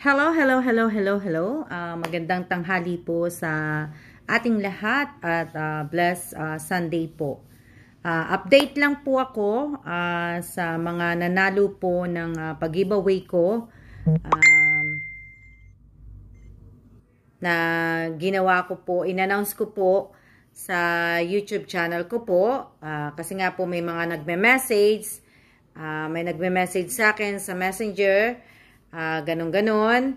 Hello, hello, hello, hello, hello. Magandang tanghali po sa ating lahat at blessed Sunday po. Update lang po ako sa mga nanalo po ng pag-giveaway ko na ginawa ko po, in-announce ko po sa YouTube channel ko po. Kasi nga po may mga nagme-message, may nagme-message sa akin sa Messenger. Ganon-ganon.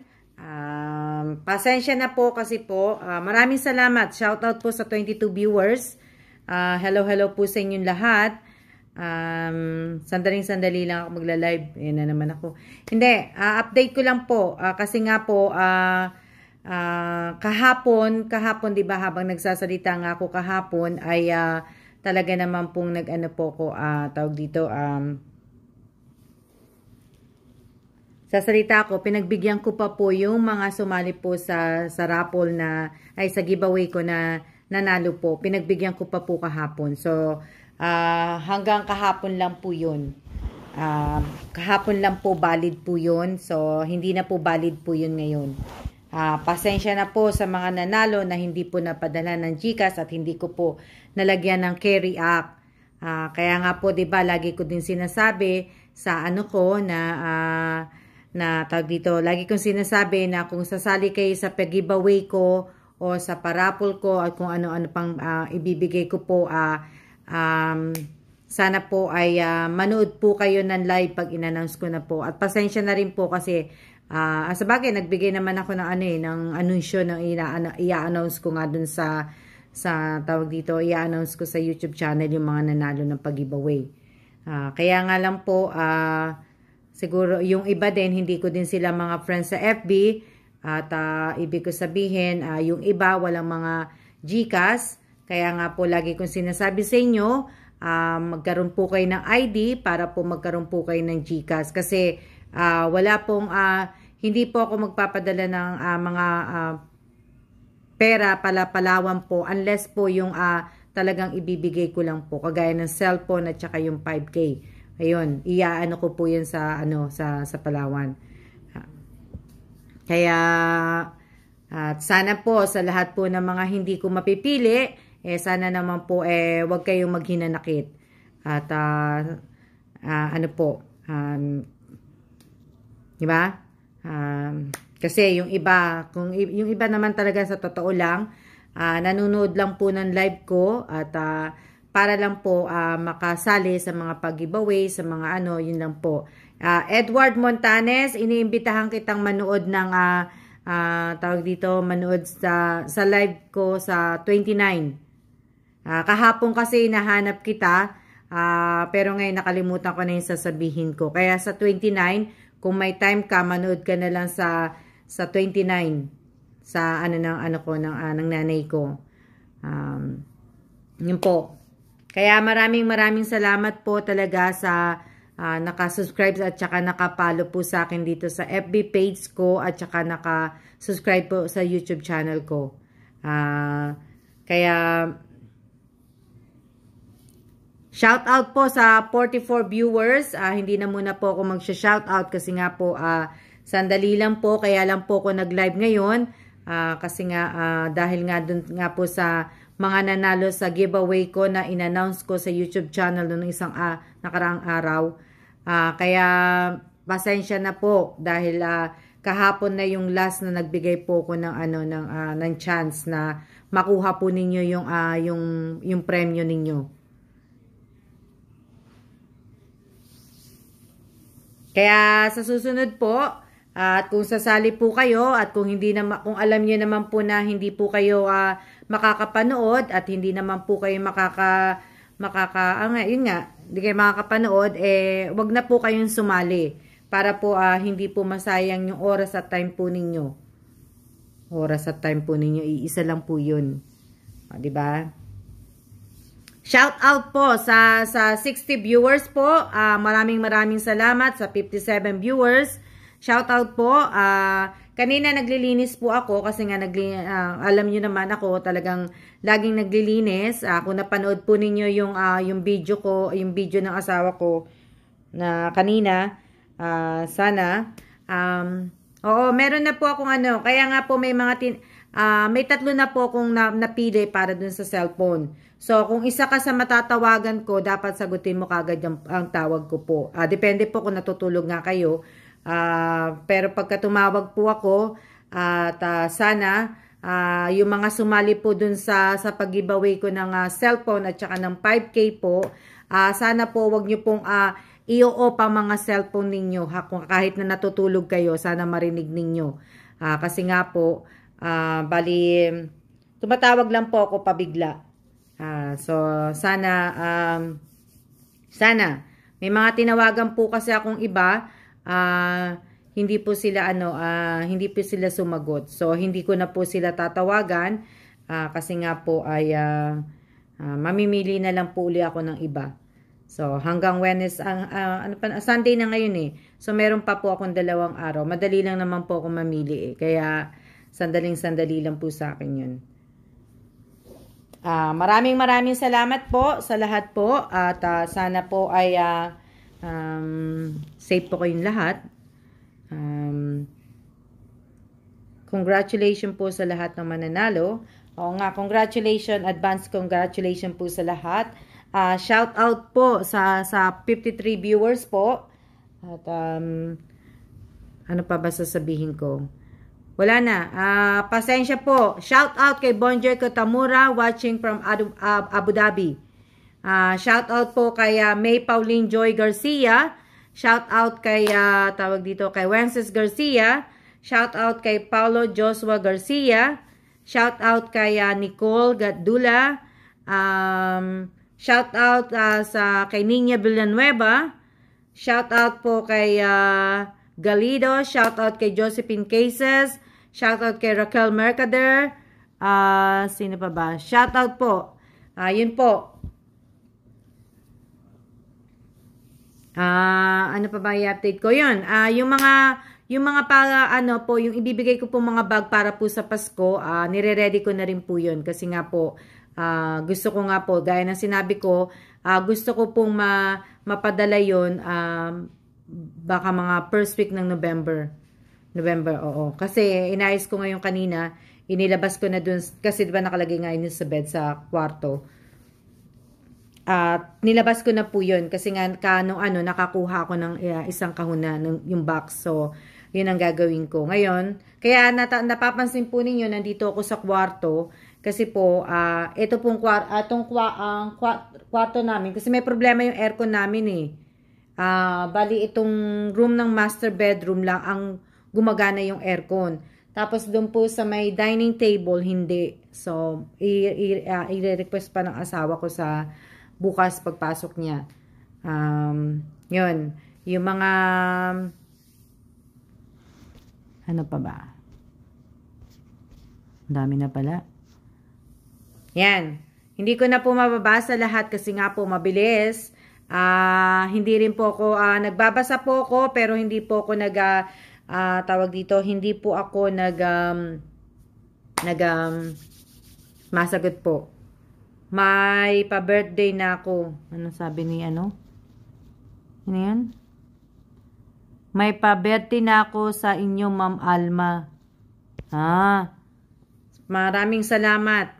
Pasensya na po kasi po. Maraming salamat. Shoutout po sa 22 viewers. Hello, hello po sa inyong lahat. Sandaling-sandali lang ako magla-live. Yan na naman ako. Hindi, update ko lang po. Kasi nga po, kahapon, di ba, habang nagsasalita nga ako kahapon, ay talaga naman pong nag-ano po ko, tawag dito, sa salita ko, pinagbigyan ko pa po yung mga sumali po sa raffle na, ay sa giveaway ko na nanalo po. Pinagbigyan ko pa po kahapon. So, hanggang kahapon lang po yun. Kahapon lang po valid po yun. So, hindi na po valid po yun ngayon. Pasensya na po sa mga nanalo na hindi po napadala ng GCash at hindi ko po nalagyan ng carry act. Kaya nga po, 'di ba, lagi ko din sinasabi sa ano ko na tawag dito, lagi kong sinasabi na kung sasali kayo sa pag-giveaway ko o sa parapol ko at kung ano-ano pang ibibigay ko po, sana po ay manood po kayo ng live pag in-announce ko na po. At pasensya na rin po kasi sa bagay, nagbigay naman ako ng ng anunsyo ng i-announce ko nga dun sa tawag dito, i-announce ko sa YouTube channel yung mga nanalo ng pag-giveaway. Kaya nga lang po, siguro yung iba din, hindi ko din sila mga friends sa FB. At ibig ko sabihin, yung iba walang mga GCash. Kaya nga po lagi kong sinasabi sa inyo, magkaroon po kayo ng ID para po magkaroon po kayo ng GCash. Kasi wala pong, hindi po ako magpapadala ng mga pera palawan po unless po yung talagang ibibigay ko lang po. Kagaya ng cellphone at saka yung 5K. Ayun, iaano ko po yun sa sa Palawan. Kaya sana po sa lahat po ng mga hindi ko mapipili, sana naman po wag kayong maghinanakit. At ano po, di ba? Kasi yung iba, kung yung iba naman talaga sa totoo lang, nanonood lang po ng live ko at para lang po makasali sa mga pag-giveaway, sa mga yun lang po. Edward Montanes, iniimbitahan kitang manood ng tawag dito, manood sa live ko sa 29. Kahapon kasi nahanap kita, pero ngayon nakalimutan ko na yung sasabihin ko. Kaya sa 29, kung may time ka, manood ka na lang sa 29 sa ng nanay ko. Yun po. Kaya maraming salamat po talaga sa nakasubscribe at saka nakapalo po sa akin dito sa FB page ko at saka nakasubscribe po sa YouTube channel ko. Kaya shout out po sa 44 viewers. Hindi na muna po ako magsha-shout out kasi nga po sandali lang po, kaya lang po ako nag-live ngayon. Kasi nga dahil nga dun nga po sa mga nanalo sa giveaway ko na in-announce ko sa YouTube channel noong isang nakaraang araw. Kaya pasensya na po dahil kahapon na yung last na nagbigay po ko ng ng chance na makuha po ninyo yung premyo ninyo. Kaya sa susunod po, at kung sasali po kayo at kung kung alam niyo naman po na hindi po kayo makakapanood at hindi naman po kayo yun nga, hindi kayo makakapanood, wag na po kayong sumali para po hindi po masayang yung oras at time po ninyo. Oras at time po ninyo, iisa lang po yun. Di ba? Shout out po sa 60 viewers po. Maraming salamat sa 57 viewers. Shout out po. Kanina naglilinis po ako kasi nga alam niyo naman ako talagang laging naglilinis. Kung napanood po ninyo yung video ko, yung video ng asawa ko na kanina, sana Oo, meron na po akong ano. Kaya nga po may may tatlo na po akong napili para dun sa cellphone. So, kung isa ka sa matatawagan ko, dapat sagutin mo kagad ang tawag ko po. Depende po kung natutulog nga kayo. Pero pagka tumawag po ako, at sana yung mga sumali po dun sa pag-giveaway ko ng cellphone at saka ng 5K po, sana po wag nyo pong i-off ang mga cellphone ninyo. Kung kahit na natutulog kayo, sana marinig ninyo. Kasi nga po, bali, tumatawag lang po ako pabigla. So, sana, may mga tinawagan po kasi akong iba, hindi po sila hindi po sila sumagot. So, hindi ko na po sila tatawagan, kasi nga po ay, mamimili na lang po uli ako ng iba. So, hanggang Sunday na ngayon eh. So, meron pa po akong 2 araw. Madali lang naman po ako mamili eh. Kaya, sandaling-sandali lang po sa akin yun. Maraming salamat po sa lahat po. At sana po ay safe po kayong lahat. Congratulations po sa lahat ng mananalo. Oo nga, advance congratulations po sa lahat. Shout out po sa 53 viewers po. At ano pa ba sasabihin ko? Wala na. Pasensya po. Shout out kay Bonjoy Kotamura watching from Abu Dhabi. Shout out po kay May Pauline Joy Garcia. Shout out kay kay Wences Garcia. Shout out kay Paulo Joshua Garcia. Shout out kay Nicole Gadula. Shout out kay Nina Villanueva. Shout out po kay Galido. Shout out kay Josephine Cases. Shout out kay Raquel Mercader. Sino pa ba? Shout out po. Yun po. Ano pa ba i-update ko? Yun. Yung mga yung ibibigay ko po mga bag para po sa Pasko, nire-ready ko na rin po yun. Kasi nga po, gusto ko nga po, gaya ng sinabi ko, gusto ko pong mapadala yun, baka mga first week ng November, oo. Kasi inayos ko ngayon kanina, inilabas ko na dun, kasi diba nakalagay nga yun sa bed sa kwarto. Nilabas ko na po yun, kasi nga nakakuha ako ng isang kahuna, yung box. So, yun ang gagawin ko. Ngayon, kaya napapansin po ninyo, nandito ako sa kwarto, kasi po, ito pong kwarto namin, kasi may problema yung aircon namin eh. Bali, itong room ng master bedroom lang ang gumagana yung aircon. Tapos, doon po sa may dining table, hindi. So, i-request pa ng asawa ko sa bukas pagpasok niya. Yun. Yung mga ano pa ba? Dami na pala. Yan. Hindi ko na po mababasa lahat kasi nga po mabilis. Hindi rin po ako, nagbabasa po ako pero hindi po ako tawag dito, hindi po ako masagot po. May pa-birthday na ako. Ano sabi ni ano? Ano yan? May pa-birthday na ako sa inyo, Ma'am Alma. Maraming salamat.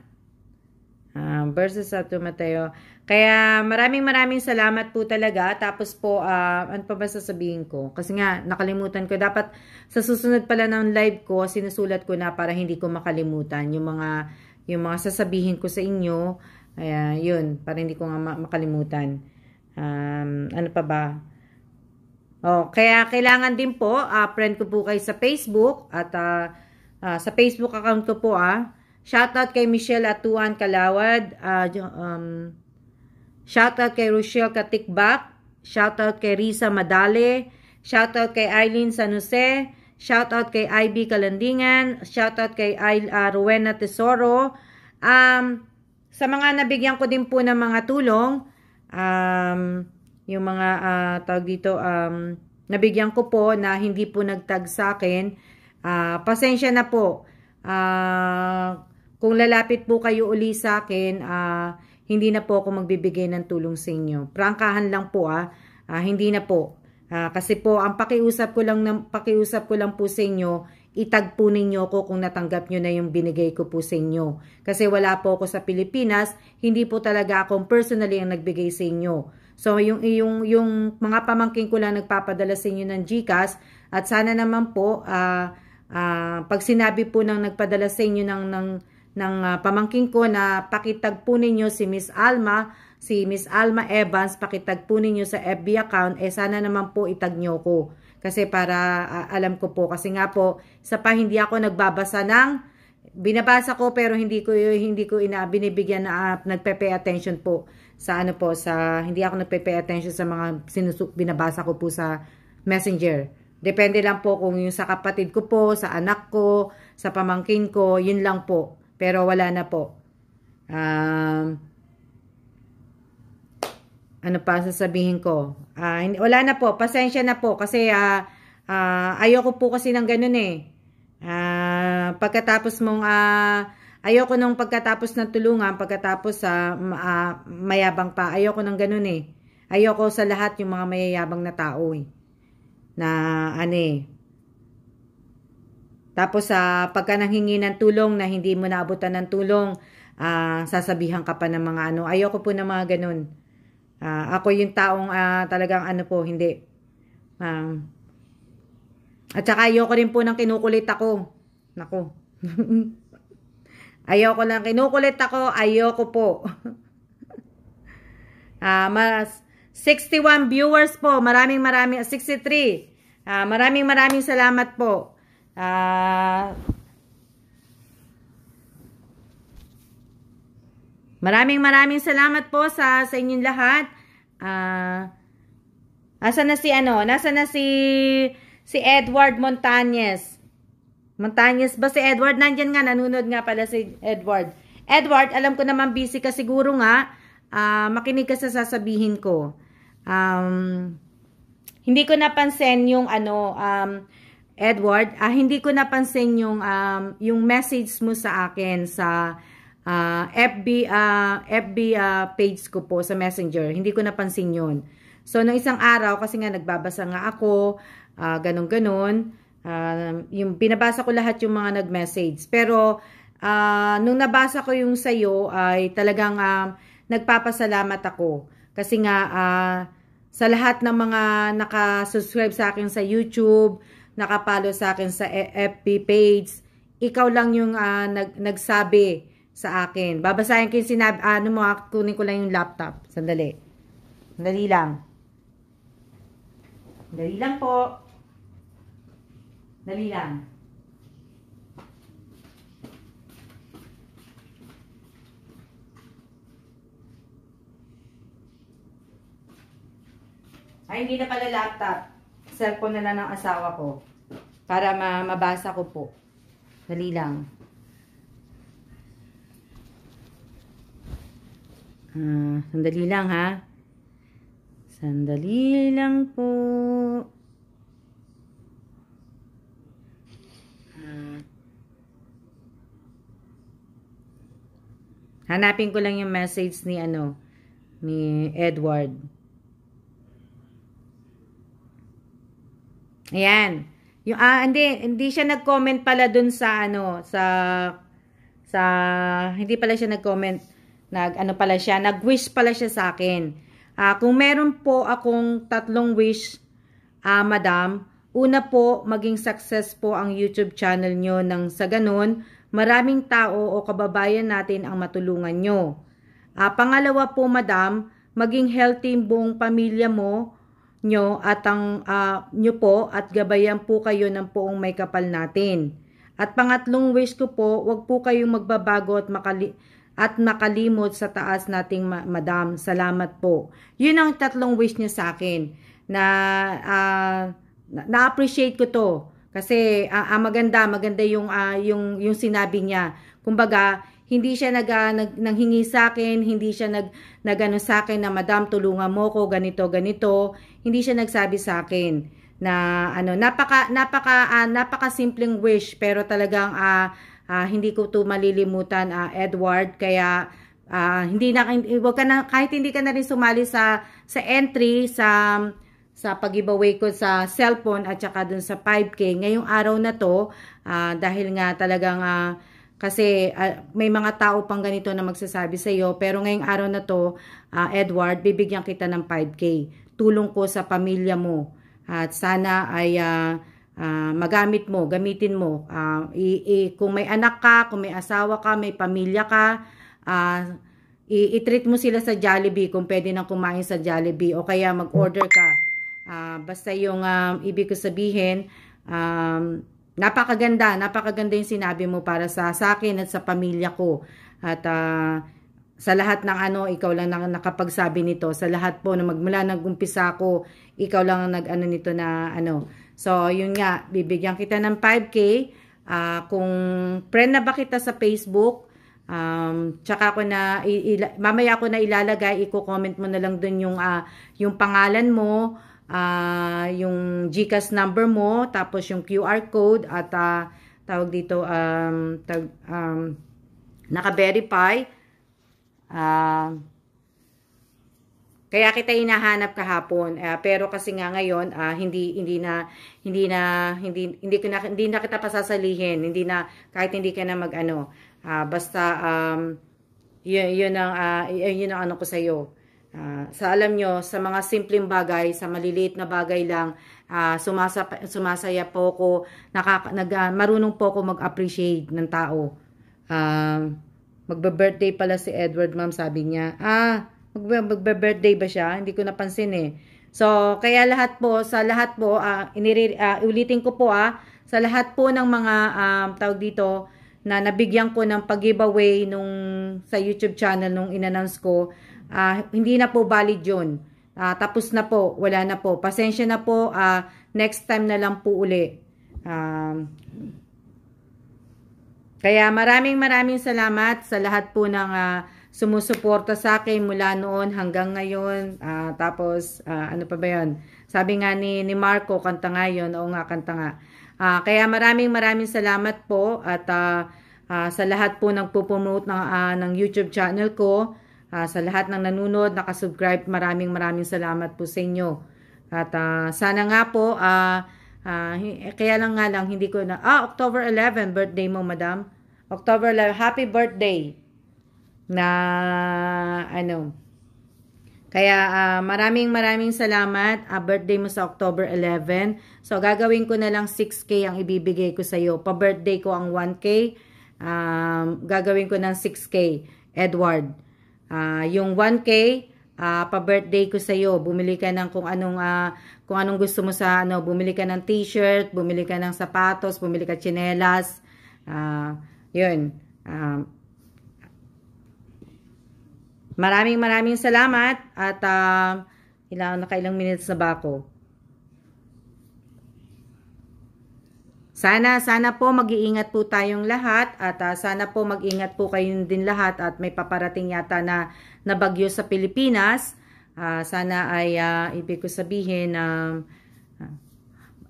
Verses sa Mateo. Kaya maraming salamat po talaga. Tapos po, ano pa ba sasabihin ko? Kasi nga, nakalimutan ko. Dapat sa susunod pala ng live ko, sinusulat ko na para hindi ko makalimutan. Yung mga sasabihin ko sa inyo, yun, para hindi ko nga makalimutan. Ano pa ba? Kaya kailangan din po, friend ko po kayo sa Facebook at sa Facebook account ko po shoutout kay Michelle Atuan Kalawad, shoutout kay Rochelle Katikbak, shoutout kay Risa Madale, shoutout kay Eileen San Jose, shoutout kay Ivy Kalandingan, shoutout kay Rowena Tesoro. Sa mga nabigyan ko din po ng mga tulong, yung mga tawag dito, nabigyan ko po na hindi po nagtag sa akin, pasensya na po. Kung lalapit po kayo uli sa akin, hindi na po ako magbibigay ng tulong sa inyo. Prangkahan lang po hindi na po. Kasi po, ang pakiusap ko lang po sa inyo, itag po ninyo ko kung natanggap nyo na yung binigay ko po sa inyo. Kasi wala po ako sa Pilipinas, hindi po talaga akong personally ang nagbigay sa inyo. So, yung mga pamangkin ko lang nagpapadala sa inyo ng GCash, at sana naman po, pag sinabi po ng nagpadala sa inyo ng pamangkin ko na pakitag po ninyo si Miss Alma Evans, pakitag po ninyo sa FB account, sana naman po itag nyo ko. Kasi para alam ko po, kasi nga po, hindi ako nagbabasa binabasa ko pero hindi ko binibigyan na nagpe-pay attention po sa hindi ako nagpe-pay attention sa mga binabasa ko po sa Messenger. Depende lang po kung yung sa kapatid ko po, sa anak ko, sa pamangkin ko, yun lang po. Pero wala na po. Ano pa sasabihin ko? Wala na po. Pasensya na po. Kasi ayoko po kasi ng ganun eh. Pagkatapos mong ayoko nung pagkatapos ng tulungan, pagkatapos mayabang pa. Ayoko ng ganun eh. Ayoko sa lahat yung mga mayayabang na tao eh. Tapos pagka nanghingi ng tulong na hindi mo naabutan ng tulong, sasabihan ka pa ng mga ayoko po ng mga ganun. Ako yung taong talagang hindi. At saka ayoko rin po ng kinukulit ako. Nako. Ayoko lang kinukulit ako, ayoko po. 61 viewers po, maraming 63. Maraming salamat po. Maraming salamat po sa inyong lahat. Asa na nasa na si Edward Montañez. Montañez ba si Edward? Nandyan nga, nanunod nga pala si Edward. Edward, alam ko naman busy ka siguro nga. Makinig ka sa sasabihin ko. Hindi ko napansin yung Edward, hindi ko napansin yung message mo sa akin sa FB page ko po sa Messenger. Hindi ko napansin yun. So, nung isang araw, kasi nga nagbabasa nga ako, ganun-ganun, yung binabasa ko lahat yung mga nag-message. Pero, nung nabasa ko yung sayo, ay talagang nagpapasalamat ako. Kasi nga, sa lahat ng mga nakasubscribe sa akin sa YouTube, nakapalo sa akin sa FB page, ikaw lang yung nagsabi sa akin. Babasahin ko yung sinabi, kunin ko lang yung laptop. Sandali. Sandali lang. Dali lang po. Dali lang. Ay, hindi na pala laptop. Cellphone na lang ng asawa ko. Para mabasa ko po. Dali lang. Sandali lang ha. Sandali lang po. Hanapin ko lang yung message ni Edward. Ayan. Yung hindi siya nag-comment pala dun sa hindi pala siya nag-comment. Nag-wish pala siya sa akin. Kung meron po akong 3 wish, madam, una po, maging success po ang YouTube channel nyo nang sa ganun, maraming tao o kababayan natin ang matulungan nyo. Pangalawa po, madam, maging healthy buong pamilya nyo at nyo po at gabayan po kayo ng poong may kapal natin. At pangatlong wish ko po, wag po kayong magbabago at makalimot sa taas nating madam. Salamat po. Yun ang 3 wish niya sa akin na na-appreciate ko to. Kasi maganda yung sinabi niya. Kumbaga, hindi siya nanghingi sa akin, hindi siya nagano sa akin na madam tulungan mo ko ganito. Hindi siya nagsabi sa akin na napaka simpleng wish pero talagang hindi ko to malilimutan, Edward. Kaya kahit hindi ka na rin sumali sa entry sa pag-giveaway ko sa cellphone at saka dun sa 5K. Ngayong araw na to, dahil nga talagang kasi may mga tao pang ganito na magsasabi sa iyo, pero ngayong araw na to, Edward, bibigyan kita ng 5K. Tulong ko sa pamilya mo. At sana ay magamit mo, gamitin mo. Kung may anak ka, kung may asawa ka, may pamilya ka, i-treat mo sila sa Jollibee kung pwede nang kumain sa Jollibee o kaya mag-order ka. Basta yung ibig ko sabihin, napakaganda yung sinabi mo para sa akin at sa pamilya ko. At sa lahat ng ikaw lang nakapagsabi nito. Sa lahat po na magmula nag-umpisa ako, ikaw lang ang nag-ano nito na So, yun nga, bibigyan kita ng 5K. Kung friend na ba kita sa Facebook, tsaka ako na, mamaya ako na ilalagay, i-comment mo na lang dun yung pangalan mo, yung GCash number mo, tapos yung QR code, at tawag dito, naka-verify. Kaya kita hinahanap kahapon, pero kasi nga ngayon hindi na kita pasasalihin, kahit hindi ka na basta yun ang ko sa iyo. Sa alam nyo, sa mga simpleng bagay, sa maliliit na bagay lang, sumasaya po ako, marunong po ako mag-appreciate ng tao. Magbe-birthday pala si Edward, ma'am, sabi niya. Magbe-birthday ba siya? Hindi ko napansin eh. So, kaya sa lahat po, ulitin ko po sa lahat po ng mga tawag dito, na nabigyan ko ng pag-giveaway sa YouTube channel nung in-announce ko, hindi na po valid yun. Tapos na po, wala na po. Pasensya na po, next time na lang po uli. Kaya maraming salamat sa lahat po ng sumusuporta sa akin mula noon hanggang ngayon. Tapos, ano pa ba yun? Sabi nga ni Marco, kanta nga yun. Oo nga, kanta nga. Kaya maraming salamat po at sa lahat po nagpo-promote ng YouTube channel ko. Sa lahat ng nanonood, nakasubscribe, maraming salamat po sa inyo. At sana nga po, kaya lang hindi ko na, October 11, birthday mo, madam. October 11, happy birthday. Kaya maraming salamat. Birthday mo sa October 11. So, gagawin ko na lang 6K ang ibibigay ko sa iyo. Pa-birthday ko ang 1K. Gagawin ko ng 6K. Edward. Yung 1K, pa-birthday ko sa iyo. Bumili ka ng kung anong gusto mo sa bumili ka ng t-shirt, bumili ka ng sapatos, bumili ka tsinelas. Yun. Maraming salamat at nakailang minutes na ba ako? Sana po mag-iingat po tayong lahat at sana po mag-ingat po kayong din lahat at may paparating yata na bagyo sa Pilipinas. Sana ay ibig ko sabihin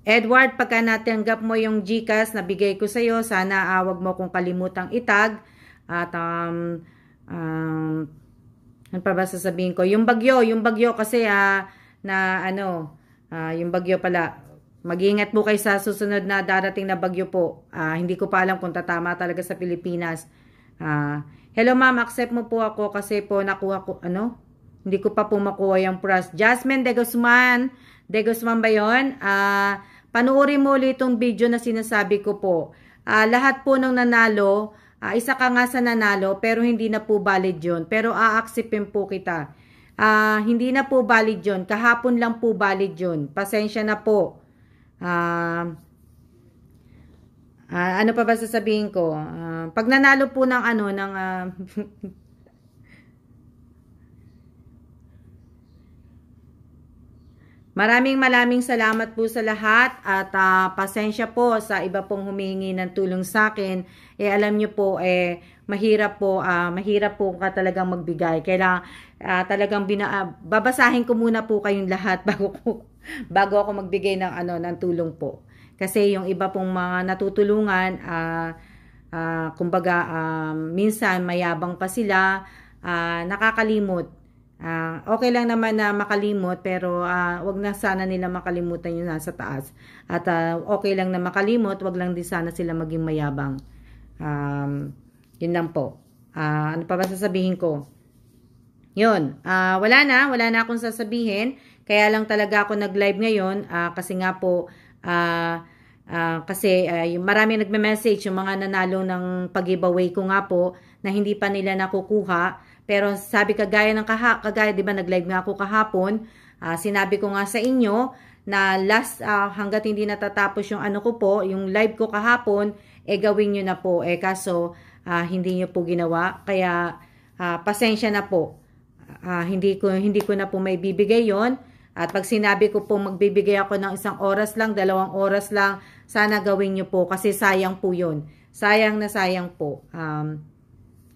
Edward, pagka natanggap mo yung GCash na bigay ko sa iyo, sana wag mo kong kalimutang itag. At ano pa ba sasabihin ko? Yung bagyo kasi yung bagyo pala. Mag-iingat po kayo sa susunod na darating na bagyo po. Hindi ko pa alam kung tatama talaga sa Pilipinas. Hello ma'am, accept mo po ako kasi po nakuha ko, hindi ko pa po makuha yung prize. Jasmine De Guzman ba yun? Panuorin mo ulit itong video na sinasabi ko po. Lahat po ng nanalo, isa ka nga sa nanalo, pero hindi na po valid yun. Pero a-acceptin po kita. Hindi na po valid yun. Kahapon lang po valid yun. Pasensya na po. Ano pa ba sasabihin ko? Pag nanalo po ng maraming salamat po sa lahat at pasensya po sa iba pong humingi ng tulong sa akin. Alam nyo po, mahirap po ka talagang magbigay. Kailangan talagang babasahin ko muna po kayong lahat bago ako magbigay ng tulong po. Kasi yung iba pong mga natutulungan, kumbaga minsan mayabang pa sila, nakakalimot. Okay lang naman na makalimot, pero wag na sana nila makalimutan yung nasa taas. At okay lang na makalimot, wag lang din sana sila maging mayabang. Yun lang po. Ano pa ba sasabihin ko? Yun, wala na akong sasabihin. Kaya lang talaga ako nag-live ngayon kasi nga po yung marami nagme-message yung mga nanalo ng pag-giveaway ko nga po na hindi pa nila nakukuha. Pero sabi kagaya 'di ba nag-live nga ako kahapon, sinabi ko nga sa inyo na last hangga't hindi natatapos yung ano ko po, yung live ko kahapon, gawin niyo na po. Kaso hindi niyo po ginawa. Kaya pasensya na po. Hindi ko na po may bibigay 'yon. At pag sinabi ko po magbibigay ako ng 1 oras lang, 2 oras lang, sana gawin niyo po kasi sayang po 'yon. Sayang na sayang po.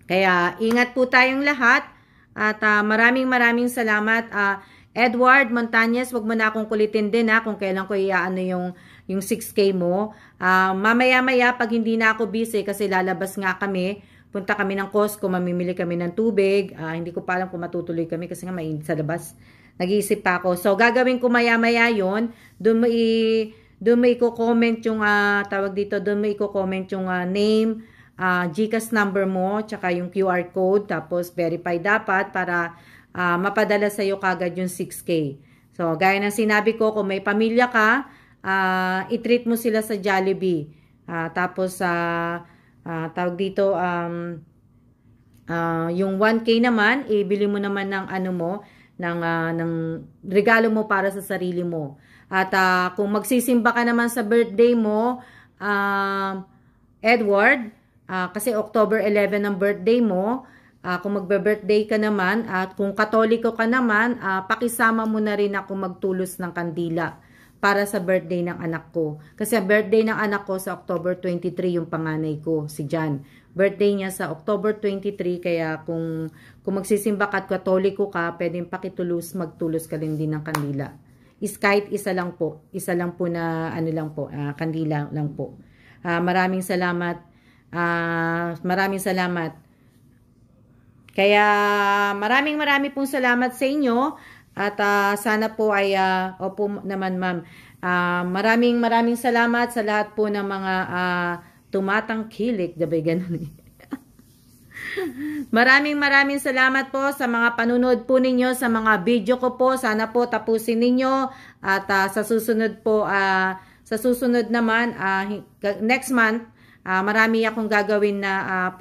Kaya ingat po tayong lahat at maraming salamat. Edward Montañez, wag mo na akong kulitin din kung kailan ko iaano yung 6K mo. Mamaya-maya pag hindi na ako busy kasi lalabas nga kami. Punta kami ng Costco, mamimili kami ng tubig. Hindi ko pa alam kung matutuloy kami kasi nga mainit sa labas. Nag-iisip pa ako. So gagawin ko maya-maya 'yon. Doon mo i-comment yung tawag dito, doon mo i-comment yung name, GCash number mo, tsaka yung QR code, tapos verify dapat para mapadala sa iyo kagad yung 6K. So, gaya ng sinabi ko, kung may pamilya ka, i-treat mo sila sa Jollibee. Tapos, tawag dito, yung 1K naman, ibili mo naman ng ano mo, ng regalo mo para sa sarili mo. At kung magsisimba ka naman sa birthday mo, Edward, kasi October 11 ang birthday mo, kung magbe-birthday ka naman at kung Katoliko ka naman, pakisama mo na rin ako magtulos ng kandila para sa birthday ng anak ko. Kasi birthday ng anak ko sa October 23 yung panganay ko, si Jan. Birthday niya sa October 23, kaya kung magsisimba ka at Katoliko ka, pwedeng magtulos ka rin din ng kandila. Kahit isa lang po na ano lang po, kandila lang po. Maraming salamat. Maraming salamat. Kaya marami pong salamat sa inyo at sana po ay opo naman ma'am. Maraming salamat sa lahat po ng mga tumatangkilik, dapat ganun. Maraming salamat po sa mga panunod po ninyo sa mga video ko po. Sana po tapusin ninyo at sa susunod naman next month marami akong gagawin na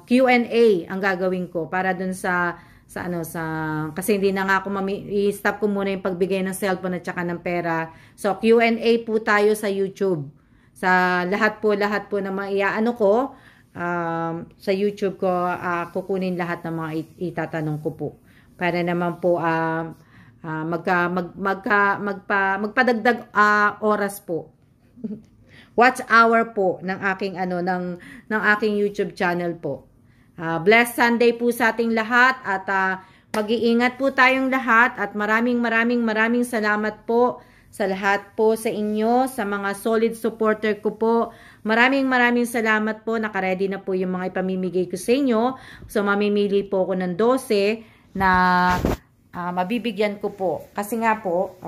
Q&A ang gagawin ko para dun kasi hindi na nga ako i-stop ko muna yung pagbigay ng cellphone at saka ng pera. So Q&A po tayo sa YouTube. Sa lahat po na maiaano ko sa YouTube ko, kukunin lahat ng mga itatanong ko po. Para naman po magpadagdag oras po. Watch hour po ng aking ng aking YouTube channel po. Blessed Sunday po sa ating lahat at mag-iingat po tayong lahat at maraming salamat po sa lahat po sa inyo, sa mga solid supporter ko po. Maraming salamat po. Naka-ready na po yung mga ipamimigay ko sa inyo. So mamimili po ako ng 12 na mabibigyan ko po. Kasi nga po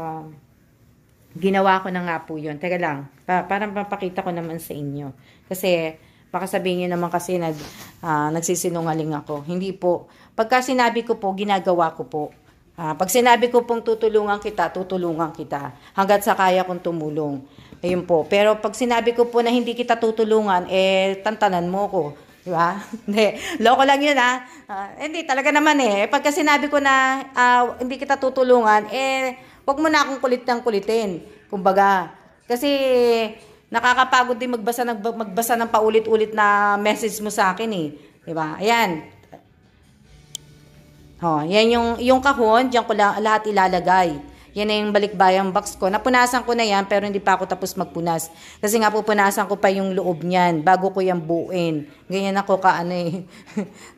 ginawa ko na nga po yun. Teka lang, parang papakita ko naman sa inyo. Kasi, baka sabihin nyo naman kasi nagsisinungaling ako. Hindi po. Pagka sinabi ko po, ginagawa ko po. Pag sinabi ko pong tutulungan kita, hanggat sa kaya kong tumulong. Ayun po. Pero pag sinabi ko po na hindi kita tutulungan, tantanan mo ko. Diba? Hindi. Loko lang yun hindi, talaga naman Pagka sinabi ko na hindi kita tutulungan, wag mo na akong kulitin. Kumbaga, kasi nakakapagod din magbasa ng paulit-ulit na message mo sa akin Diba? Ayan. Yan yung kahon, diyan ko lang lahat ilalagay. Yan na yung balikbayang box ko. Napunasan ko na yan, pero hindi pa ako tapos magpunas. Kasi nga pupunasan ko pa yung loob niyan bago ko yan buuin. Ganyan ako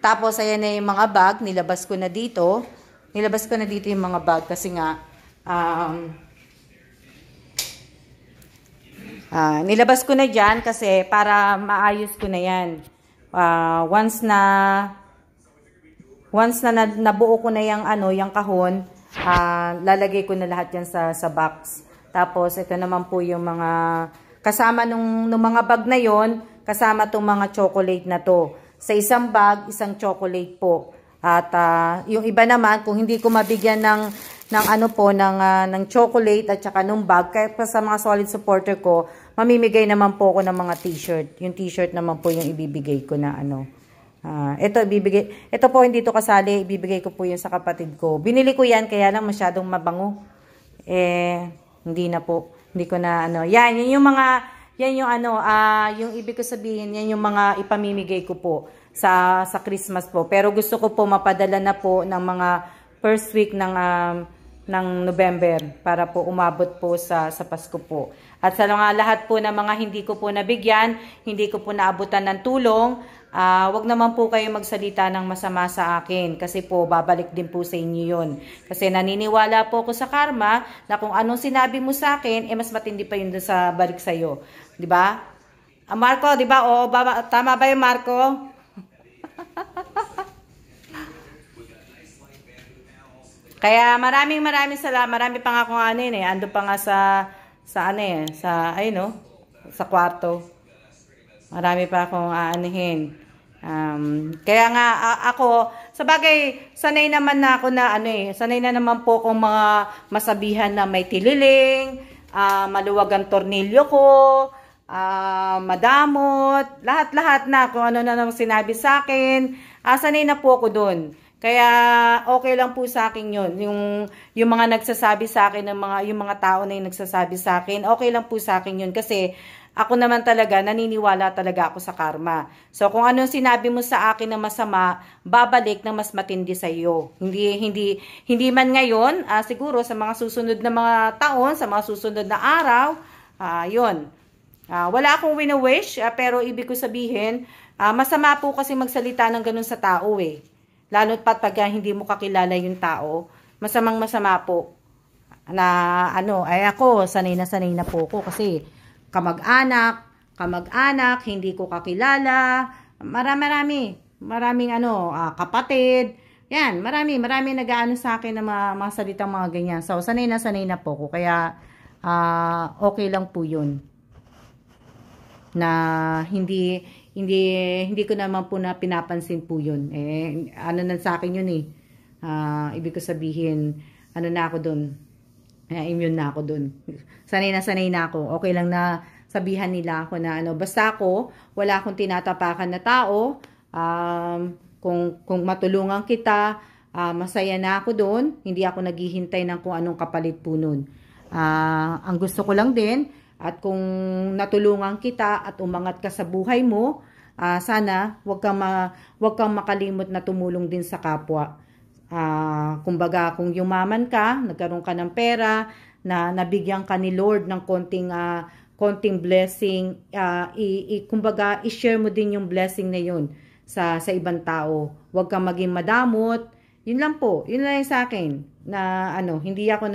Tapos, ayan na yung mga bag. Nilabas ko na dito yung mga bag kasi nga nilabas ko na dyan kasi para maayos ko na yan. Once na Once na nabuo ko na yung ano, yung kahon, lalagay ko na lahat yan sa box. Tapos ito naman po yung mga kasama nung mga bag na yon, kasama tong mga chocolate na to. Sa isang bag, isang chocolate po. At yung iba naman kung hindi ko mabigyan ng ano po ng chocolate at saka nung bag, kaya pa sa mga solid supporter ko, mamimigay naman po ako ng mga t-shirt. Yung t-shirt naman po yung ibibigay ko na ano. Ito po hindi to kasali, ibibigay ko po yun sa kapatid ko. Binili ko yan kaya lang masyadong mabango. Hindi na po. Hindi ko na ano. Yan yung mga yung ibig ko sabihin, yan yung mga ipamimigay ko po sa Christmas po. Pero gusto ko po mapadala na po ng mga first week ng November para po umabot po sa Pasko po. At sa lahat po ng mga hindi ko po nabigyan, hindi ko po naabutan ng tulong, wag naman po kayo magsalita ng masama sa akin kasi po babalik din po sa inyo yun. Kasi naniniwala po ako sa karma na kung anong sinabi mo sa akin, mas matindi pa yun sa balik sa'yo. Diba? Marco, diba? Tama ba yung Marco? Kaya maraming salamat. Marami pa nga akong ando pa nga sa kwarto. Marami pa akong aanihin. Kaya nga ako, sa bagay, sanay naman na ako na sanay na naman po akong mga masabihan na may tililing, maluwag ang tornilyo ko, madamot, lahat-lahat na kung ano na nang sinabi sa akin, sanay na po ako doon. Kaya okay lang po sa akin yun. Yung mga nagsasabi sa akin, yung mga tao na yung nagsasabi sa akin, okay lang po sa akin yun. Kasi ako naman talaga, naniniwala talaga ako sa karma. So kung anong sinabi mo sa akin na masama, babalik na mas matindi sa iyo. Hindi man ngayon, siguro sa mga susunod na mga taon, sa mga susunod na araw, yun. Wala akong wini-wish, pero ibig ko sabihin, masama po kasi magsalita ng ganun sa tao eh. Lalo pag hindi mo kakilala yung tao, masama po. Na ako, sanay na po ako kasi kamag-anak, hindi ko kakilala, maraming kapatid, yan, marami nag-aano sa akin ng mga salitang mga ganyan. So, sanay na po ko, kaya okay lang po yun. Na hindi ko naman po na pinapansin po yun. Ano na sa akin yun ibig ko sabihin, na ako dun. Immune na ako dun. Sanay na ako. Okay lang na sabihan nila ako na basta ako, wala akong tinatapakan na tao. Kung matulungan kita, masaya na ako dun. Hindi ako naghihintay ng kung anong kapalit po nun. Ang gusto ko lang din, at kung natulungan kita at umangat ka sa buhay mo, sana wag kang makalimot na tumulong din sa kapwa. Kumbaga, kung yumaman ka, nagkaroon ka ng pera, na nabigyan ka ni Lord ng konting blessing, kumbaga, i-share mo din yung blessing na yun sa ibang tao. Wag kang maging madamot. Yun lang po. Yun lang sa akin. Na hindi ako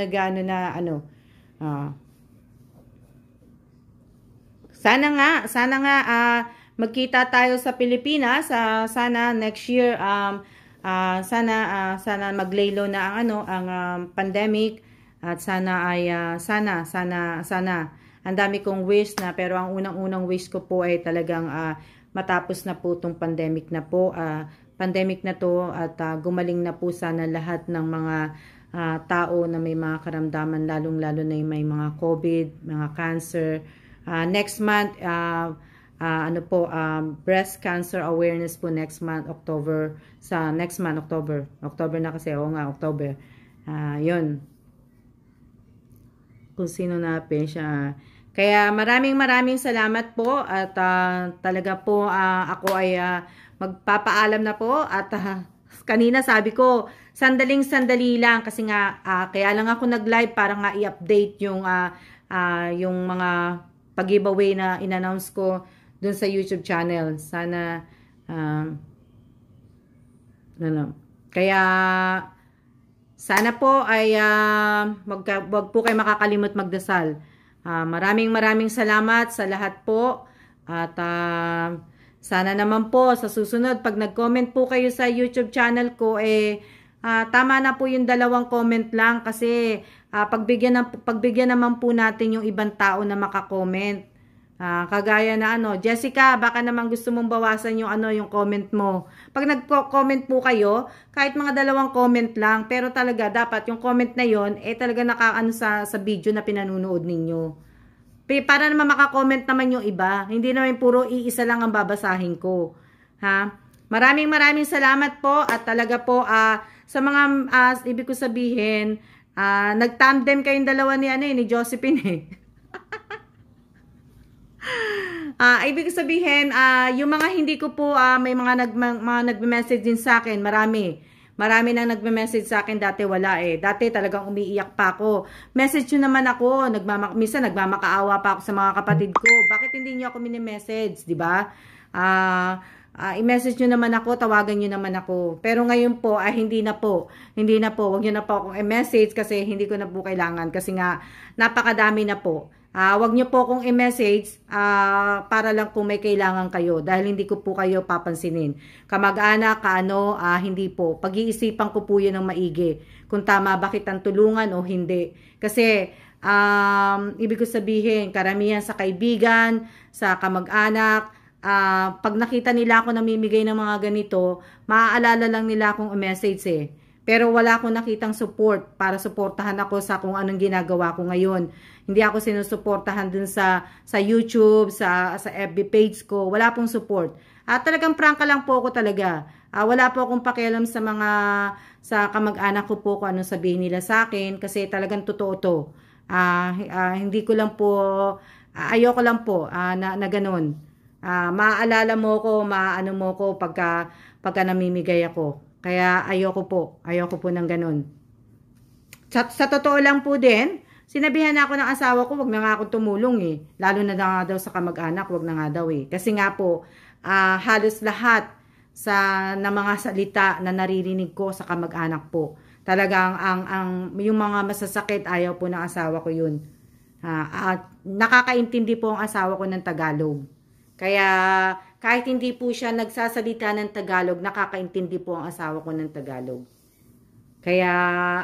sana nga magkita tayo sa Pilipinas, sana next year, sana maglaylo na ang pandemic, at sana ang dami kong wish na, pero ang unang wish ko po ay talagang matapos na po tong pandemic na to, at gumaling na po sana lahat ng mga tao na may mga karamdaman, lalong-lalo na yung may mga COVID, mga cancer. Next month, breast cancer awareness po next month, October. October na kasi, October. Yun. Kung sino napin siya. Kaya maraming salamat po, at talaga po ako ay magpapaalam na po, at kanina sabi ko, sandali lang kasi nga kaya lang ako nag-live para nga i-update yung mga pag-giveaway na in-announce ko dun sa YouTube channel. Sana kaya sana po ay wag po kayo makakalimot magdasal. Maraming salamat sa lahat po, at Sana naman po sa susunod, pag nag-comment po kayo sa YouTube channel ko, tama na po yung 2 comment lang kasi pagbigyan naman po natin yung ibang tao na makakomment. Kagaya na Jessica, baka naman gusto mong bawasan yung yung comment mo. Pag nagko-comment po kayo, kahit mga 2 comment lang, pero talaga dapat yung comment na yon talaga nakaano sa video na pinanunood ninyo. Para naman makakomment naman yung iba. Hindi naman puro iisa lang ang babasahin ko. Ha? Maraming salamat po at talaga po sa mga ibig ko sabihin, nag-tandem kayong dalawa ni Josephine eh. Ibig sabihin, yung mga hindi ko po, may mga nagme-message din sa akin, Marami nang nagme-message sa akin, dati wala eh. Dati talagang umiiyak pa ako. Message nyo naman ako, minsan nagmamakaawa pa ako sa mga kapatid ko. Bakit hindi nyo ako mini-message, di ba? I-message nyo naman ako, tawagan nyo naman ako. Pero ngayon po, hindi na po. Hindi na po, wag nyo na po akong i-message kasi hindi ko na po kailangan. Kasi nga, napakadami na po. Wag nyo po akong i-message para lang kung may kailangan kayo dahil hindi ko po kayo papansinin. Kamag-anak, hindi po. Pag-iisipan ko po yun ng maigi. Kung tama ba kitang tulungan o hindi. Kasi, ibig ko sabihin, karamihan sa kaibigan, sa kamag-anak, pag nakita nila ako namimigay ng mga ganito, maaalala lang nila akong i-message eh. Pero wala akong nakitang support para suportahan ako sa kung anong ginagawa ko ngayon. Hindi ako sinusuportahan dun sa YouTube, sa FB page ko. Wala pong support. Talagang prangka lang po ako talaga. Wala po akong pakialam sa kamag-anak ko po kung anong sabihin nila sa akin kasi talagang totoo to. Hindi ko lang po, ayoko lang po na ganun. Maaalala mo ko, maano mo ko pagka namimigay ako. Kaya ayoko po ng ganun. Sa totoo lang po din, sinabihan ako ng asawa ko, wag na nga ako tumulong eh. Lalo na nga daw sa kamag-anak, wag na nga daw eh. Kasi nga po, halos lahat na mga salita na naririnig ko sa kamag-anak po. Talagang yung mga masasakit, ayaw po ng asawa ko yun. At nakakaintindi po ang asawa ko ng Tagalog. Kaya kahit hindi po siya nagsasalita ng Tagalog, nakakaintindi po ang asawa ko ng Tagalog. Kaya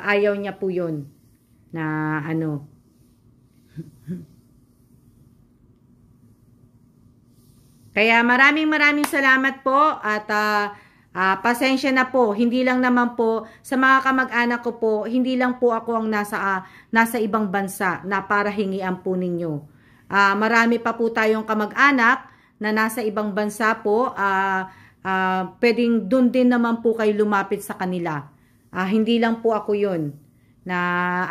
ayaw niya po yun na Kaya maraming salamat po at pasensya na po. Hindi lang naman po sa mga kamag-anak ko po, hindi lang po ako ang nasa ibang bansa na para hingian po ninyo. Marami pa po tayong kamag-anak na nasa ibang bansa po, pwedeng dun din naman po kayo lumapit sa kanila. Hindi lang po ako yun na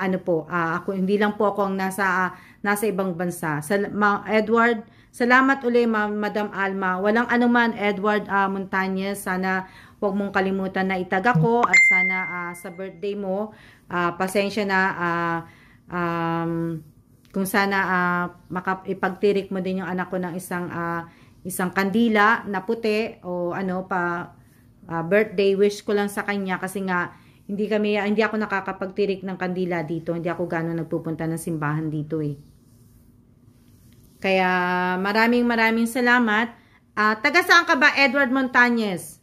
hindi lang po ako ang nasa ibang bansa. Edward, salamat uli Madam Alma. Walang anuman Edward Montañez, sana huwag mong kalimutan na itag ako at sana sa birthday mo, pasensya na kung sana ipagtirik mo din yung anak ko ng isang kandila na puti o birthday wish ko lang sa kanya kasi nga hindi ako nakakapagtirik ng kandila dito. Hindi ako gano'n nagpupunta ng simbahan dito eh. Kaya maraming salamat. Taga saan ka ba, Edward Montañez?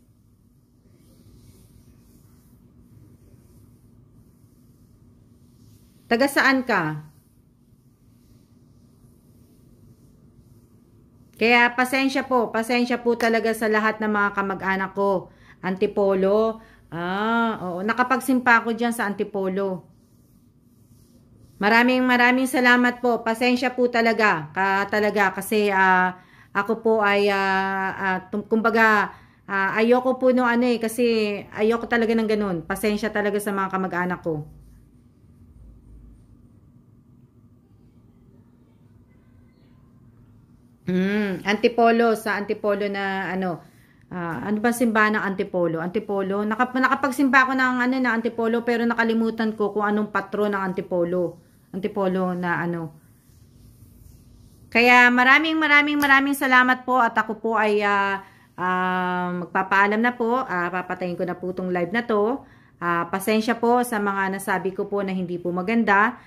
Taga saan ka? Kaya pasensya po talaga sa lahat ng mga kamag-anak ko. Antipolo. Oo, nakapagsimpa ako dyan sa Antipolo. Maraming salamat po. Pasensya po talaga. Kasi ako po ay kumbaga ayoko po kasi ayoko talaga ng ganun. Pasensya talaga sa mga kamag-anak ko. Antipolo, sa Antipolo na ano ba simbahan ng Antipolo? Antipolo, nakapagsimba ako ng ng Antipolo pero nakalimutan ko kung anong patron ng Antipolo. Antipolo na Kaya maraming salamat po at ako po ay magpapaalam na po. Papatayin ko na po tong live na to. Pasensya po sa mga nasabi ko po na hindi po maganda.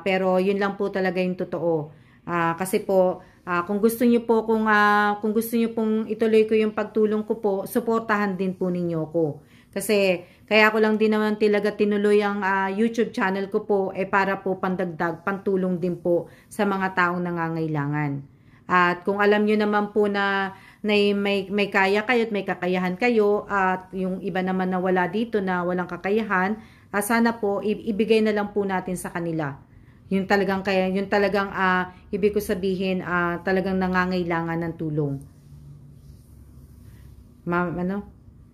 Pero yun lang po talaga yung totoo. Kasi po, kung gusto niyo po, kung gusto niyo pong ituloy ko yung pagtulong ko po, suportahan din po ninyo ko. Kasi, kaya ko lang din naman talaga tinuloy ang YouTube channel ko po, para po pandagdag, pantulong din po sa mga taong nangangailangan. At kung alam niyo naman po na may kaya kayo at may kakayahan kayo, at yung iba naman na wala dito na walang kakayahan, sana po ibigay na lang po natin sa kanila. Yung talagang ibig ko sabihin, talagang nangangailangan ng tulong.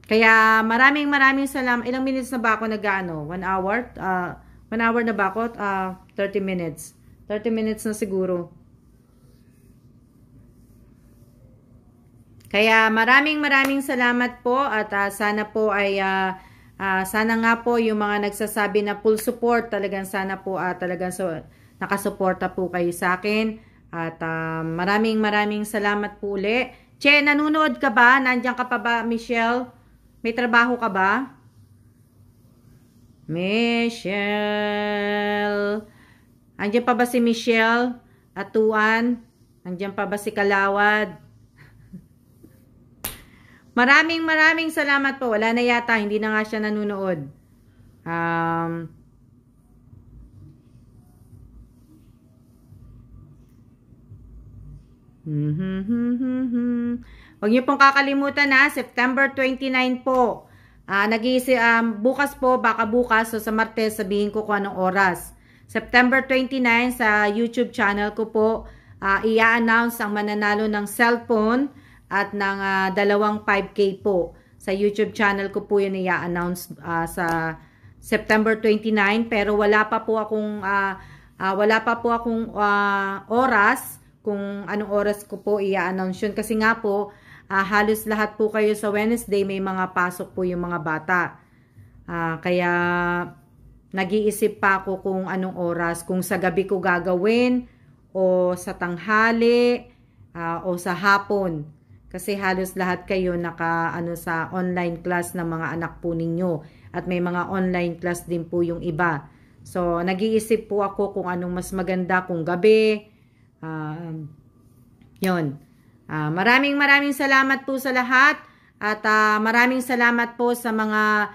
Kaya maraming salamat. Ilang minutes na ba ako nag-ano? 1 hour? 1 hour na ba ako? 30 minutes. 30 minutes na siguro. Kaya maraming salamat po, at sana po ay sana nga po yung mga nagsasabi na full support, talagang sana po talagang nakasuporta po kayo sa akin. At maraming salamat po uli. Che, nanonood ka ba? Nandiyan ka pa ba, Michelle? May trabaho ka ba? Michelle. Andiyan pa ba si Michelle? Atuan? Andiyan pa ba si Kalawad? Maraming salamat po. Wala na yata. Hindi na nga siya nanonood. Huwag niyo pong kakalimutan September 29 po. Bukas po, baka bukas, so sa Martes, sabihin ko kung anong oras. September 29 sa YouTube channel ko po, i-announce ang mananalo ng cellphone at ng 5K po. Sa YouTube channel ko po yun i-announce sa September 29, pero wala pa po akong oras kung anong oras ko po i-announce yun. Kasi nga po, halos lahat po kayo sa Wednesday may mga pasok po yung mga bata. Kaya nag-iisip pa ako kung anong oras, kung sa gabi ko gagawin o sa tanghali o sa hapon. Kasi halos lahat kayo sa online class ng mga anak po ninyo. At may mga online class din po yung iba. So, nag-iisip po ako kung anong mas maganda, kung gabi. Yun. Maraming salamat po sa lahat. At maraming salamat po sa mga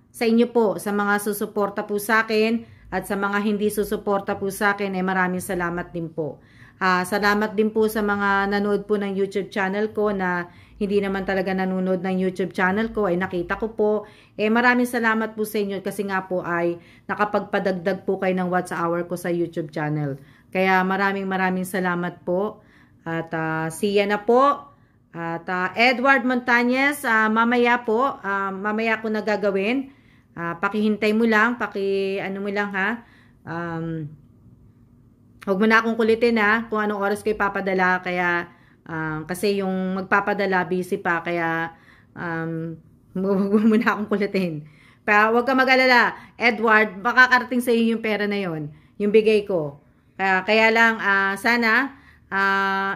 sa inyo po, sa mga susuporta po sa akin. At sa mga hindi susuporta po sa akin, maraming salamat din po. Salamat din po sa mga nanood po ng YouTube channel ko na hindi naman talaga nanonood ng YouTube channel ko, nakita ko po. Maraming salamat po sa inyo kasi nga po ay nakapagpadagdag po kayo ng watch hour ko sa YouTube channel. Kaya maraming salamat po. At siya na po. At Edward Montañez, mamaya po, mamaya ko na gagawin. Pakihintay mo lang, ano mo lang huwag mo na akong kulitin kung anong oras ko ipapadala, kaya kasi yung magpapadala busy pa, kaya huwag mo na akong kulitin. Pero huwag ka mag-alala, Edward, makakarating sa iyo yung pera na yon, yung bigay ko. Kaya lang sana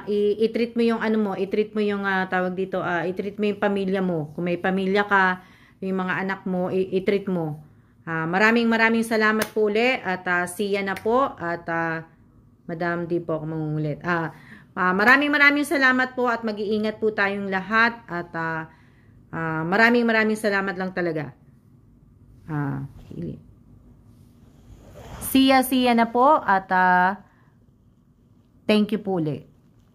i-treat mo yung i-treat mo yung tawag dito, i-treat mo yung pamilya mo. Kung may pamilya ka, yung mga anak mo, i-treat mo. Maraming salamat po uli, at siya na po, at Madam, di po ako mangungulit. Maraming salamat po, at mag-iingat po tayong lahat, at maraming salamat lang talaga. Siya na po, at thank you po ulit.